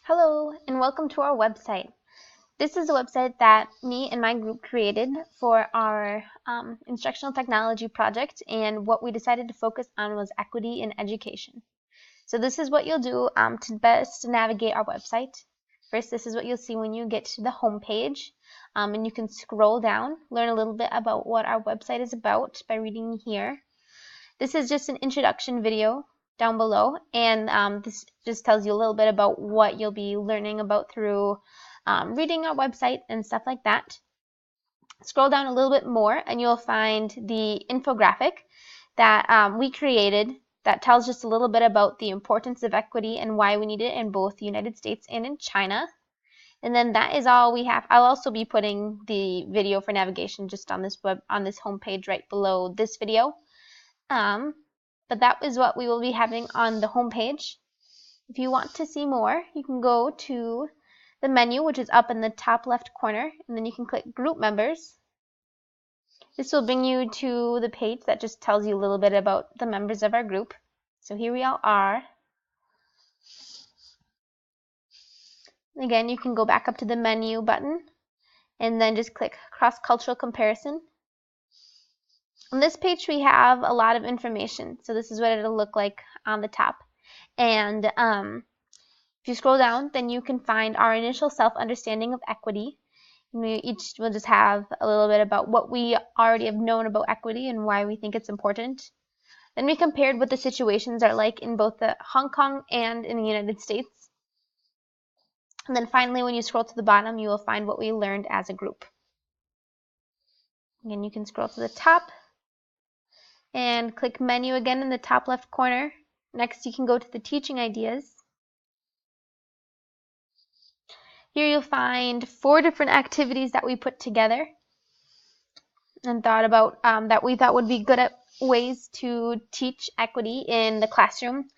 Hello and welcome to our website. This is a website that me and my group created for our instructional technology project, and what we decided to focus on was equity in education. So this is what you'll do to best navigate our website. First, this is what you'll see when you get to the home page, and you can scroll down, learn a little bit about what our website is about by reading here. This is just an introduction video down below, and this just tells you a little bit about what you'll be learning about through reading our website and stuff like that. Scroll down a little bit more and you'll find the infographic that we created that tells just a little bit about the importance of equity and why we need it in both the United States and in China. And then that is all we have. I'll also be putting the video for navigation just on this home page right below this video. But that is what we will be having on the home page. If you want to see more, you can go to the menu, which is up in the top left corner, and then you can click Group Members. This will bring you to the page that just tells you a little bit about the members of our group. So here we all are. Again, you can go back up to the menu button and then just click Cross-Cultural Comparison. On this page we have a lot of information, so this is what it'll look like on the top. And if you scroll down, then you can find our initial self-understanding of equity. And we each will just have a little bit about what we already have known about equity and why we think it's important. Then we compared what the situations are like in both Hong Kong and in the United States. And then finally, when you scroll to the bottom, you will find what we learned as a group. Again, you can scroll to the top and click Menu again in the top left corner. Next, you can go to the teaching ideas. Here you'll find 4 different activities that we put together and thought about that we thought would be good at ways to teach equity in the classroom.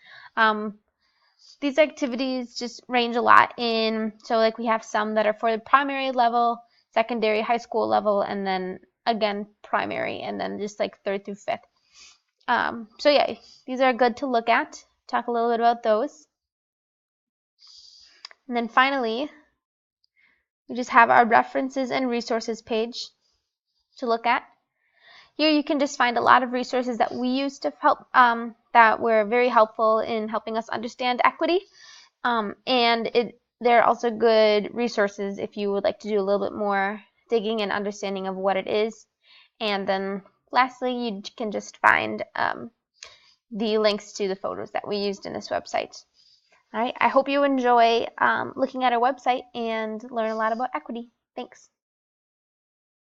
These activities just range a lot so like we have some that are for the primary level, secondary, high school level, and then again primary, and then just like 3rd through 5th. So yeah, these are good to look at. Talk a little bit about those. And then finally, we just have our references and resources page to look at. Here you can just find a lot of resources that we use to help, that were very helpful in helping us understand equity. There are also good resources if you would like to do a little bit more digging and understanding of what it is. And then lastly, you can just find the links to the photos that we used in this website. All right, I hope you enjoy looking at our website and learn a lot about equity. Thanks.